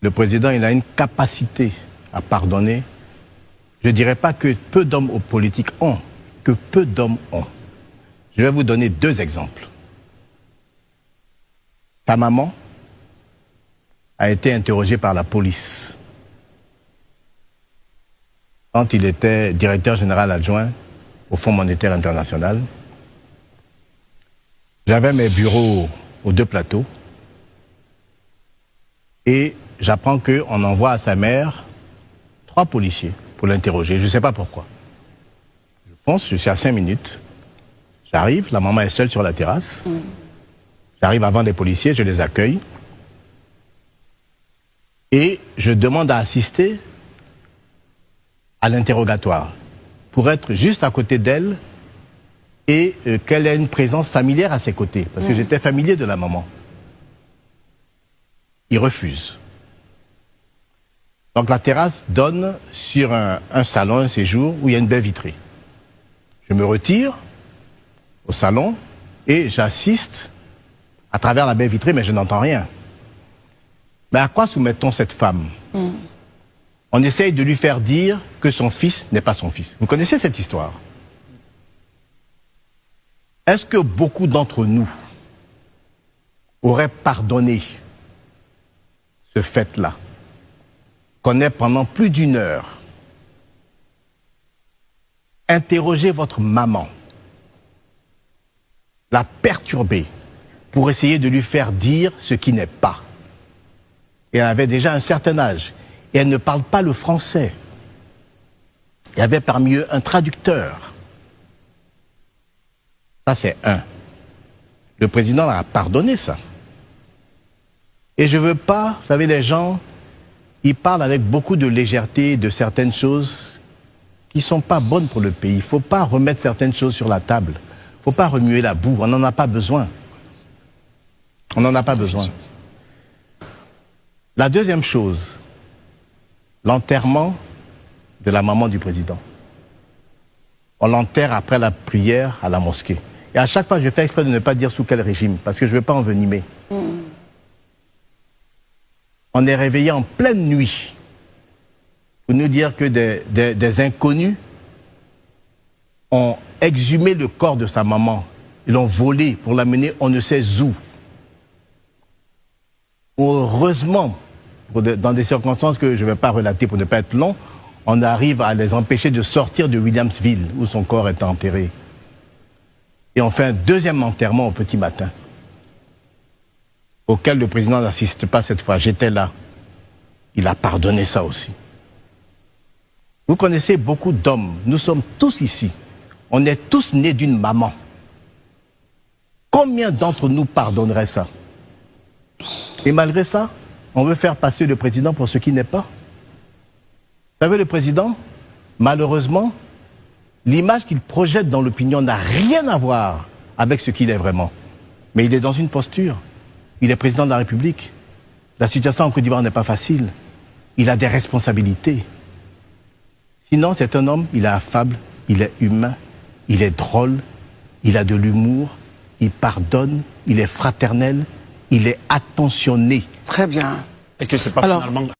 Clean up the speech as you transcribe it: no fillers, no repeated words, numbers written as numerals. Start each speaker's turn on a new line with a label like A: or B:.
A: le président, il a une capacité à pardonner. Je ne dirais pas que peu d'hommes politiques ont, que peu d'hommes ont. Je vais vous donner 2 exemples. Ta maman a été interrogée par la police quand il était directeur général adjoint au Fonds monétaire international. J'avais mes bureaux aux 2 plateaux et j'apprends qu'on envoie à sa mère 3 policiers pour l'interroger. Je ne sais pas pourquoi. Je fonce, je suis à 5 minutes. J'arrive, la maman est seule sur la terrasse. J'arrive avant les policiers, je les accueille. Et je demande à assister à l'interrogatoire pour être juste à côté d'elle et qu'elle ait une présence familière à ses côtés. Parce que j'étais familier de la maman. Il refuse. Donc la terrasse donne sur un salon, un séjour, où il y a une baie vitrée. Je me retire au salon et j'assiste à travers la baie vitrée, mais je n'entends rien. Mais à quoi soumettons cette femme? On essaye de lui faire dire que son fils n'est pas son fils. Vous connaissez cette histoire? Est-ce que beaucoup d'entre nous auraient pardonné ce fait-là? Qu'on ait pendant plus d'1 heure interrogé votre maman, la perturber pour essayer de lui faire dire ce qui n'est pas. Et elle avait déjà un certain âge. Et elle ne parle pas le français. Il y avait parmi eux un traducteur. Ça, c'est un. Le président a pardonné ça. Et je veux pas, vous savez, les gens, ils parlent avec beaucoup de légèreté de certaines choses qui ne sont pas bonnes pour le pays. Il ne faut pas remettre certaines choses sur la table. Il ne faut pas remuer la boue. On n'en a pas besoin. On n'en a pas besoin. La deuxième chose, l'enterrement de la maman du président. On l'enterre après la prière à la mosquée. Et à chaque fois, je fais exprès de ne pas dire sous quel régime, parce que je ne veux pas envenimer. On est réveillé en pleine nuit pour nous dire que des inconnus ont exhumé le corps de sa maman. Ils l'ont volé pour l'amener on ne sait où. Heureusement, dans des circonstances que je ne vais pas relater pour ne pas être long, on arrive à les empêcher de sortir de Williamsville, où son corps est enterré. Et on fait un deuxième enterrement au petit matin, auquel le président n'assiste pas cette fois. J'étais là. Il a pardonné ça aussi. Vous connaissez beaucoup d'hommes. Nous sommes tous ici. On est tous nés d'une maman. Combien d'entre nous pardonneraient ça? Et malgré ça, on veut faire passer le président pour ce qui n'est pas. Vous savez, le président, malheureusement, l'image qu'il projette dans l'opinion n'a rien à voir avec ce qu'il est vraiment. Mais il est dans une posture. Il est président de la République. La situation en Côte d'Ivoire n'est pas facile. Il a des responsabilités. Sinon, c'est un homme, il est affable, il est humain, il est drôle, il a de l'humour, il pardonne, il est fraternel, il est attentionné.
B: Très bien.
C: Est-ce que c'est pas finalement...